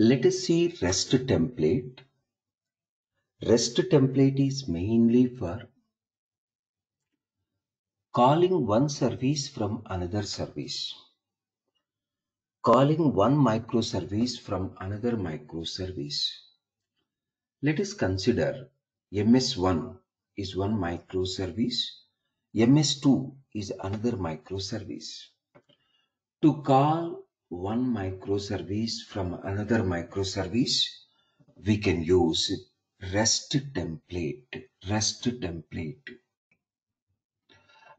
Let us see REST template. REST template is mainly for calling one service from another service, calling one microservice from another microservice. Let us consider MS1 is one microservice, MS2 is another microservice. To call one microservice from another microservice, we can use REST template. REST template.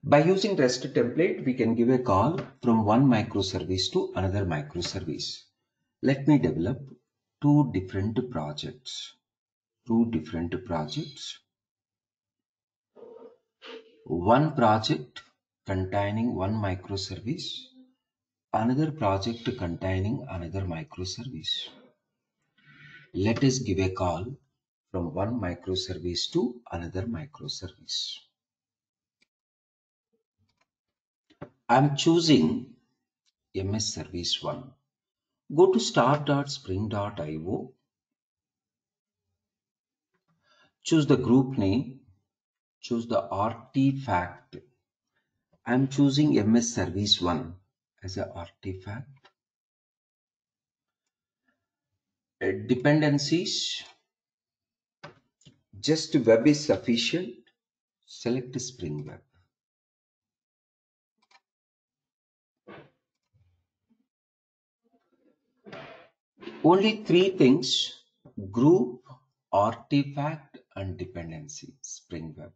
By using REST template, we can give a call from one microservice to another microservice. Let me develop two different projects. One project containing one microservice, another project containing another microservice. Let us give a call from one microservice to another microservice. I'm choosing MS Service 1. Go to start.spring.io. Choose the group name. Choose the artifact. I'm choosing MS Service 1 as an artifact. Dependencies. Just web is sufficient. Select Spring Web. Only three things: group, artifact, and dependency. Spring Web.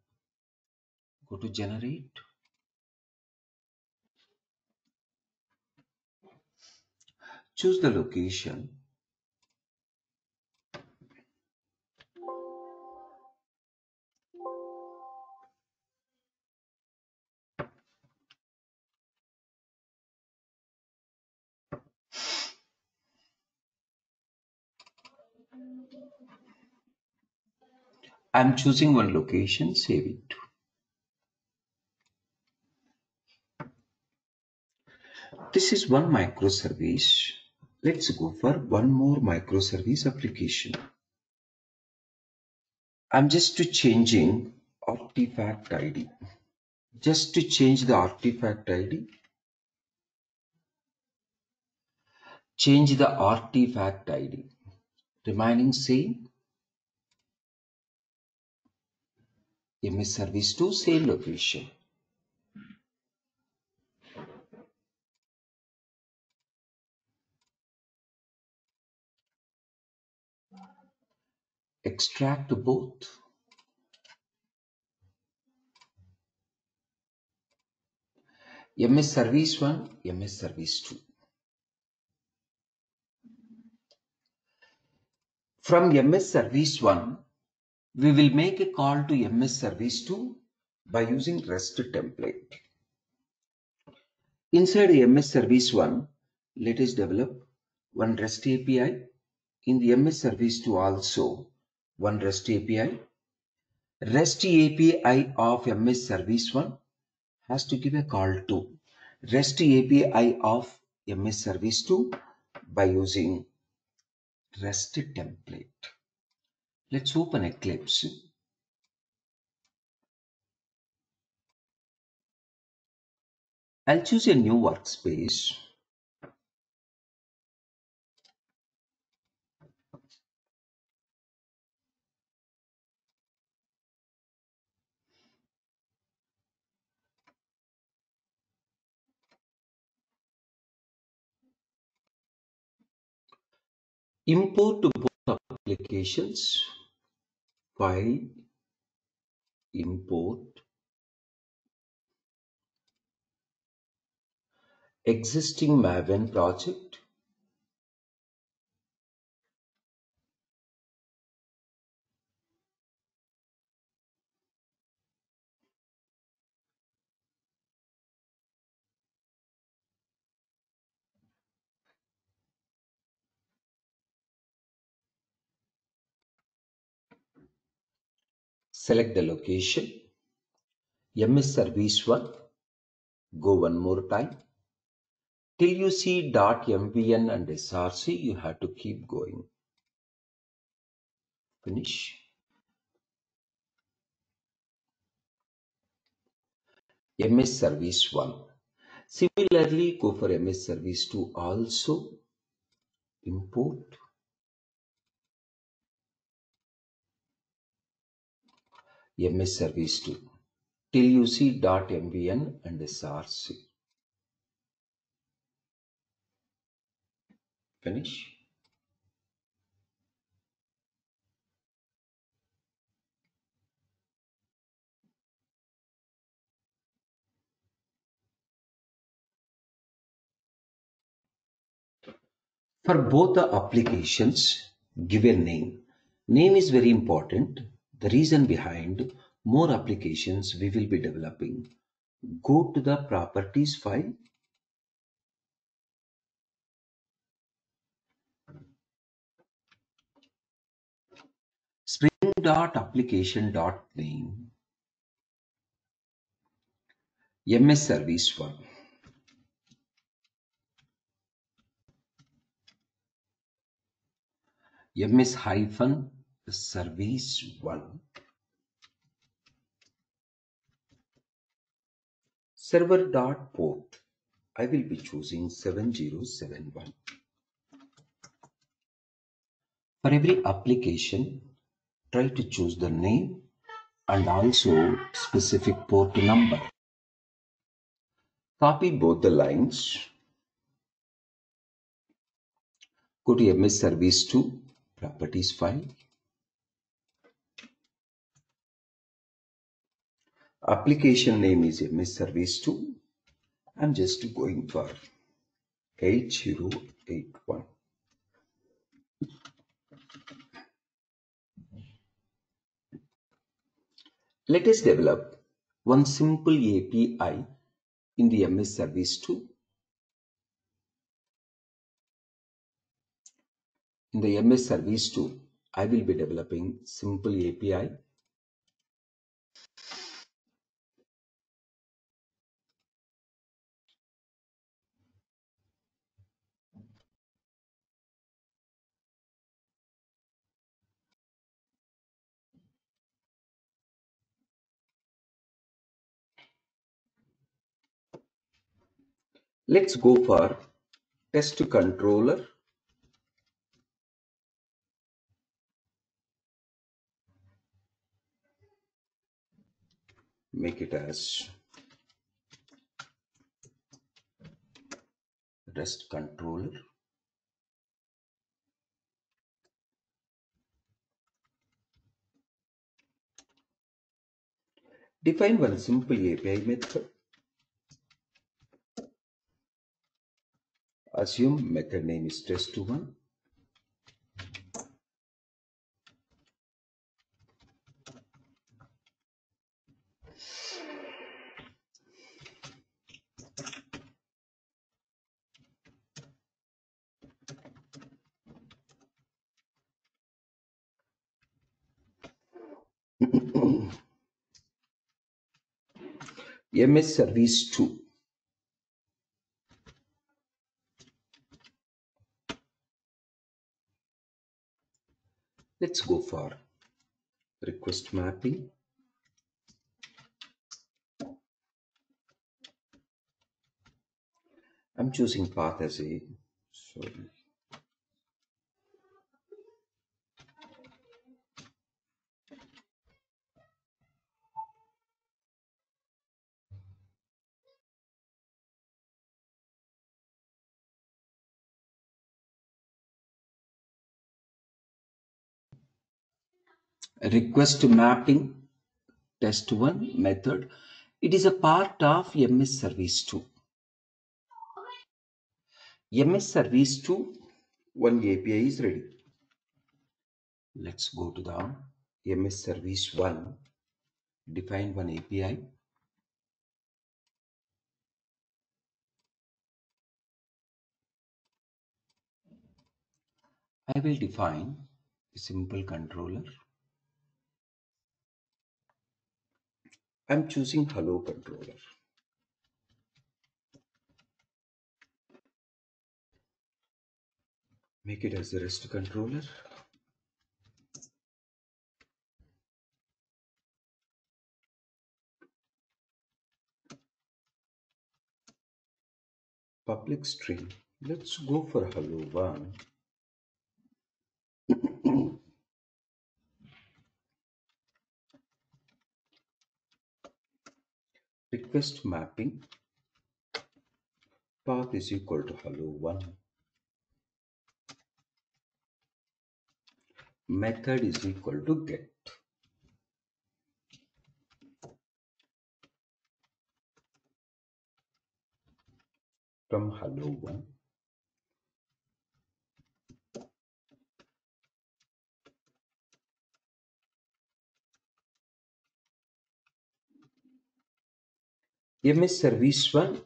Go to generate. Choose the location. I'm choosing one location, save it. This is one microservice. Let's go for one more microservice application. I'm just changing artifact ID. Just to change the artifact ID, change the artifact ID. Remaining same. MS Service to same location. Extract both. MS Service 1, MS Service 2. From MS Service 1, we will make a call to MS Service 2 by using REST template. Inside MS Service 1, let us develop one REST API. In the MS Service 2 also, one REST API. REST API of MS Service 1 has to give a call to REST API of MS Service 2 by using REST template. Let's open Eclipse. I'll choose a new workspace. Import both applications. File, import, existing Maven project. Select the location. MS Service 1. Go one more time. Till you see .mvn and src, you have to keep going. Finish. MS Service 1. Similarly, go for MS Service 2 also. Import. MS Service 2. Till you see .mvn and src. Finish. For both the applications, give a name. Name is very important. The reason behind more applications we will be developing. Go to the properties file. Spring.application.name. MS Service 1. MS hyphen Service 1. Server.port. I will be choosing 7071. For every application, try to choose the name and also specific port number. Copy both the lines. Go to MS Service 2, Properties file. Application name is MS Service 2. I'm just going for 8081. Let us develop one simple API in the MS Service 2. In the MS Service 2, I will be developing simple API. Let's go for test controller. Make it as REST controller. Define one simple API method. Assume method name is test1. MS Service 2. Let's go for request mapping. I'm choosing path as a sorry. Request mapping test1 method. It is a part of MS Service 2. MS Service 2, one API is ready. Let's go to the MS Service 1. Define one API. I will define a simple controller. I'm choosing hello controller. make it as a REST controller. Public string. Let's go for hello one. Request mapping. Path is equal to hello one. Method is equal to get. From hello one. MS service one,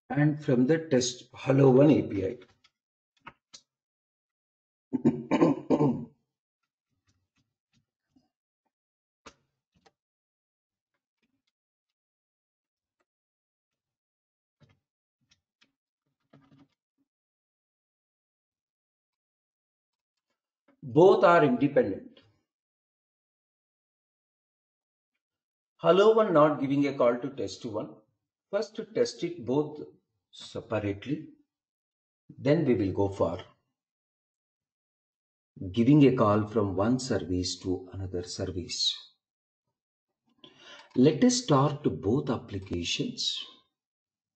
and from the test hello one API. Both are independent. Hello one not giving a call to test one. First to test it both separately. Then we will go for giving a call from one service to another service. Let us start both applications.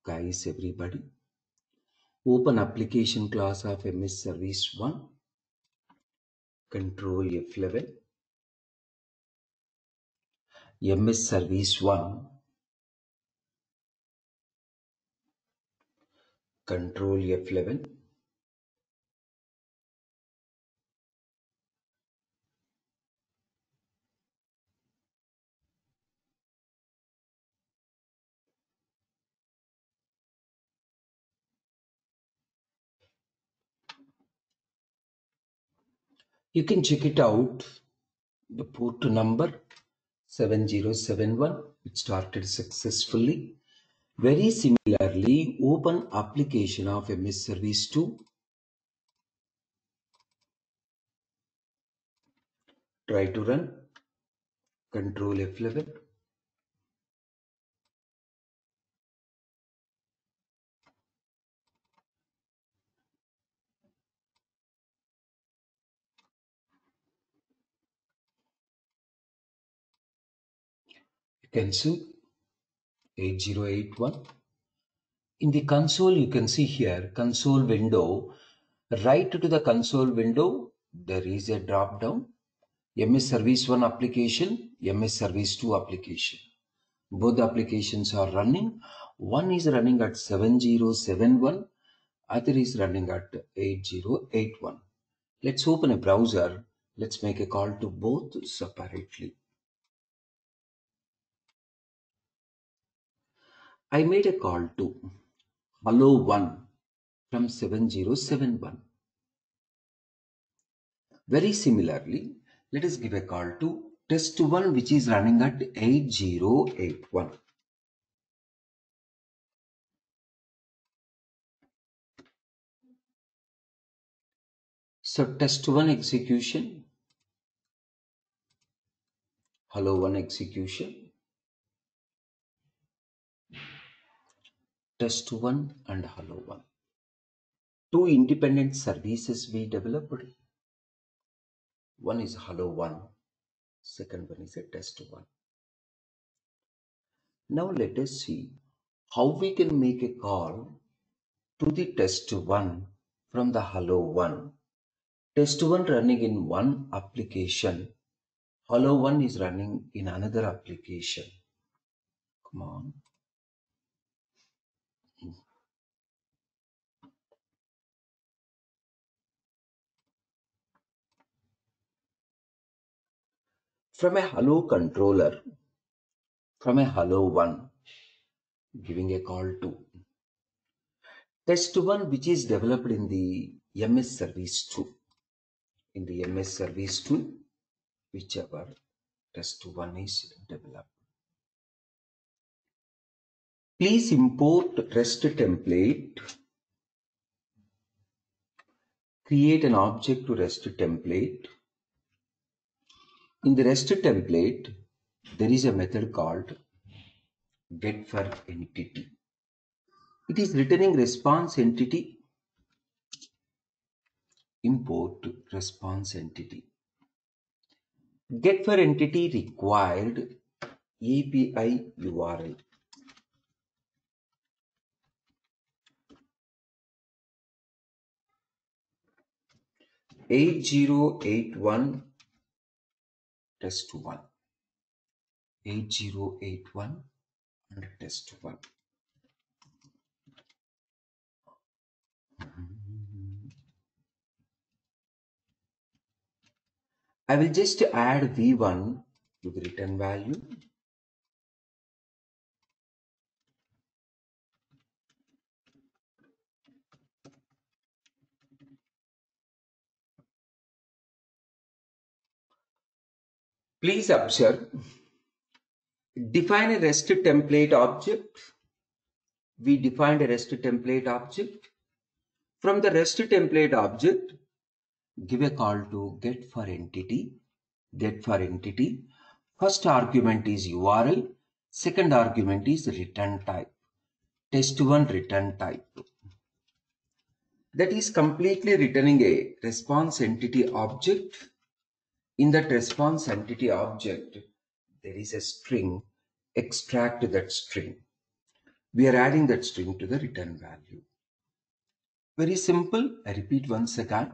Guys, everybody. Open application class of MS Service 1. Control F11. MS Service 1. Control F11. You can check it out. The port number 7071. It started successfully. Very similarly, open application of MS Service 2. Try to run. Control F11. You can see 8081. In the console, you can see here console window. Right to the console window, there is a drop down. MS Service 1 application, MS Service 2 application. Both applications are running. One is running at 7071, other is running at 8081. Let's open a browser. Let's make a call to both separately. I made a call to hello 1 from 7071. Very similarly, let us give a call to test1 which is running at 8081. So test1 execution, hello 1 execution, test1 and hello 1. Two independent services we developed. One is hello 1, second one is a test1. Now let us see how we can make a call to the test1 from the hello 1. Test1 running in one application, hello 1 is running in another application. Come on. From a hello controller, from a hello 1, giving a call to test1 which is developed in the MS Service 2. In the MS Service 2, whichever test1 is developed. Please import REST template, create an object to REST template. In the REST template, there is a method called getForEntity. It is returning response entity. Import response entity. GetForEntity required API URL. "8081 test1". 8081 and test1. I will just add v1 to the return value. Please observe, define a REST template object. We defined a REST template object. From the REST template object, give a call to getForEntity. GetForEntity. First argument is URL. Second argument is return type. Test1 return type. That is completely returning a response entity object. In that response entity object, there is a string. Extract that string. We are adding that string to the return value. Very simple. I repeat once again.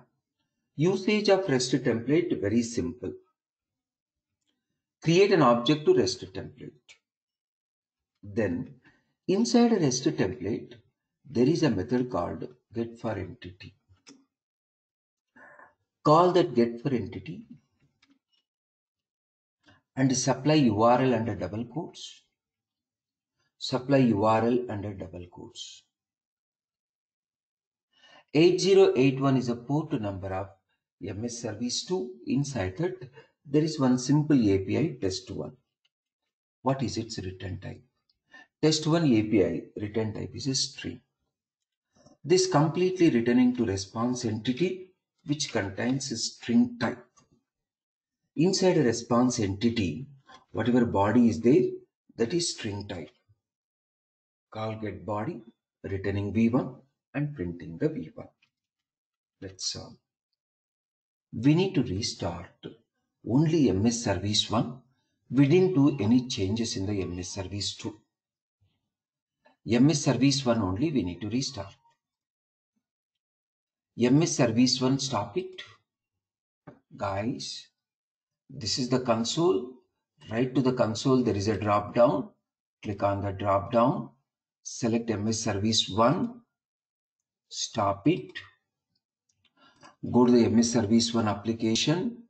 Usage of REST template, very simple. Create an object to REST template. Then, inside a REST template, there is a method called getForEntity. Call that getForEntity and supply URL under double quotes. Supply URL under double quotes. 8081 is a port number of MS Service 2. Inside that, there is one simple API, test1. What is its return type? Test1 API return type is a string. This completely returning to response entity which contains a string type. Inside a response entity, whatever body is there, that is string type. Call getBody, returning v1 and printing the v1. Let's solve. We need to restart only MS Service 1. We didn't do any changes in the MS Service 2. MS Service 1 only we need to restart. MS Service 1, stop it. Guys, this is the console. Right to the console, there is a drop down. Click on the drop down. Select MS Service 1. Stop it. Go to the MS Service 1 application.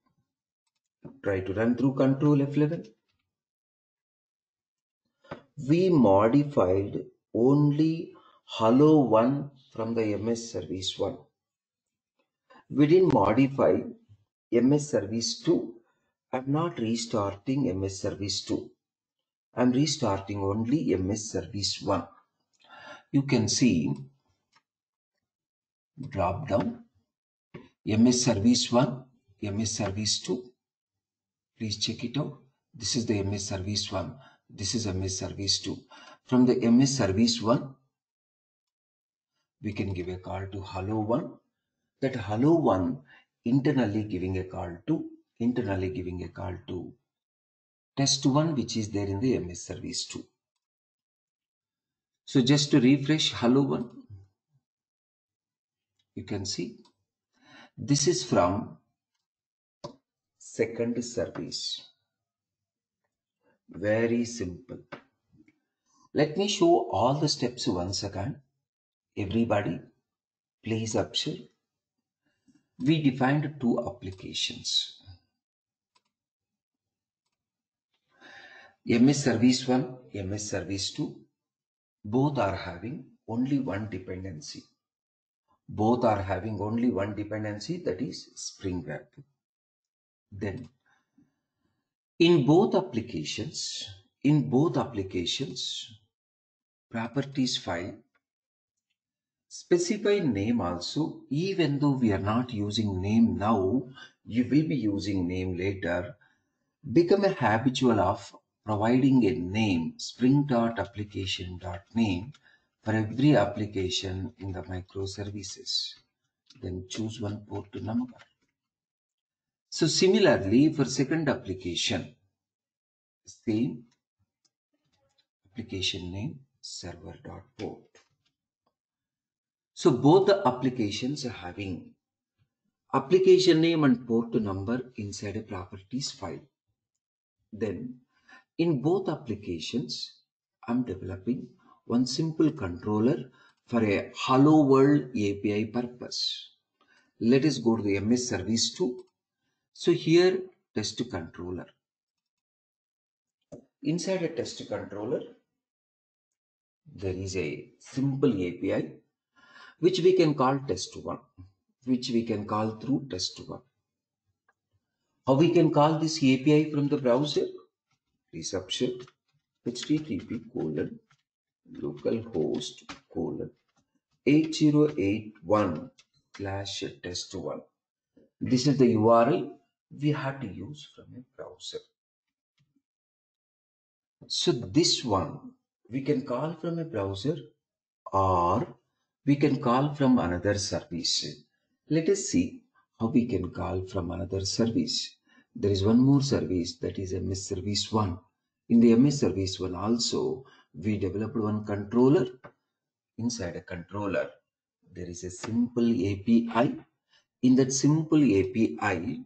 Try to run through Control F11. We modified only hello 1 from the MS Service 1. We didn't modify MS Service 2. I'm not restarting MS Service 2. I'm restarting only MS Service 1. You can see drop down MS Service 1, MS Service 2. Please check it out. This is the MS Service 1. This is MS Service 2. From the MS Service 1, we can give a call to hello 1. That hello 1 internally giving a call to test1, which is there in the MS Service 2. So just to refresh hello 1, you can see this is from second service. Very simple. Let me show all the steps once again. Everybody, please observe. We defined two applications. MS Service 1, MS Service 2. Both are having only one dependency. Both are having only one dependency, that is Spring Web. Then, in both applications, properties file, Specify name also, even though we are not using name now, you will be using name later. Become a habitual of providing a name, spring.application.name for every application in the microservices. Then choose one port number. So similarly, for second application, same application name, server.port. So both the applications are having application name and port number inside a properties file. Then in both applications, I'm developing one simple controller for a Hello World API purpose. Let us go to the MS Service 2. So here, test controller. Inside a test controller, there is a simple API which we can call test1, which we can call through test1. How we can call this API from the browser? Reception http://localhost:8081/test1. This is the URL we have to use from a browser. So this one we can call from a browser or we can call from another service. Let us see how we can call from another service. There is one more service, that is MS Service 1. In the MS Service 1 also, we developed one controller. Inside a controller, there is a simple API. In that simple API,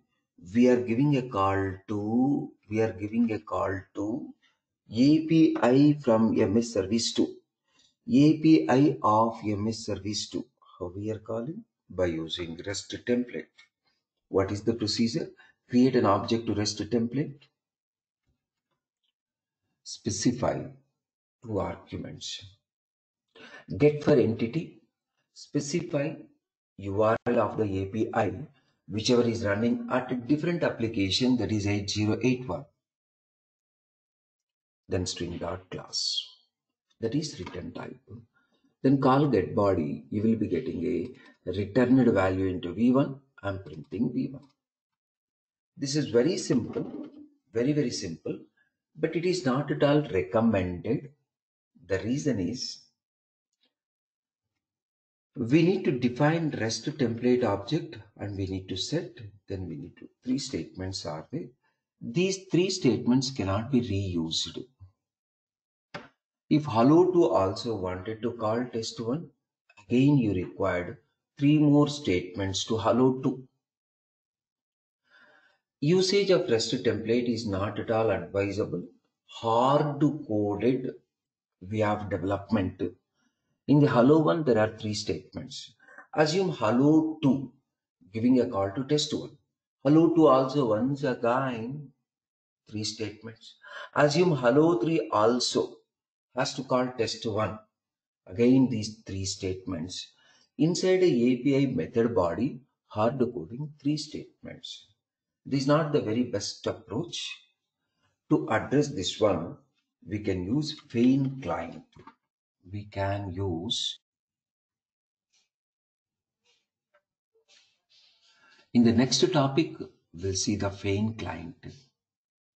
we are giving a call to API from MS Service 2. API of MS Service 2. How we are calling? By using REST template. What is the procedure? Create an object to REST template. Specify two arguments. Get for entity. Specify URL of the API, whichever is running at a different application, that is 8081. Then string.class. That is return type. Then call getBody, you will be getting a returned value into V1. I'm printing V1. This is very simple, very simple, but it is not at all recommended. The reason is we need to define REST template object and we need to set, then we need to, three statements are there. These three statements cannot be reused. If Hello2 also wanted to call test1, again you required three more statements to Hello2. Usage of REST template is not at all advisable. Hard-coded way of development. In the Hello1, there are three statements. Assume Hello2 giving a call to test1. Hello2 also once again three statements. Assume Hello3 also has to call test1. Again these three statements. Inside a API method body, hard coding three statements. This is not the very best approach. To address this one, we can use Feign client. We can use, in the next topic, we'll see the Feign client.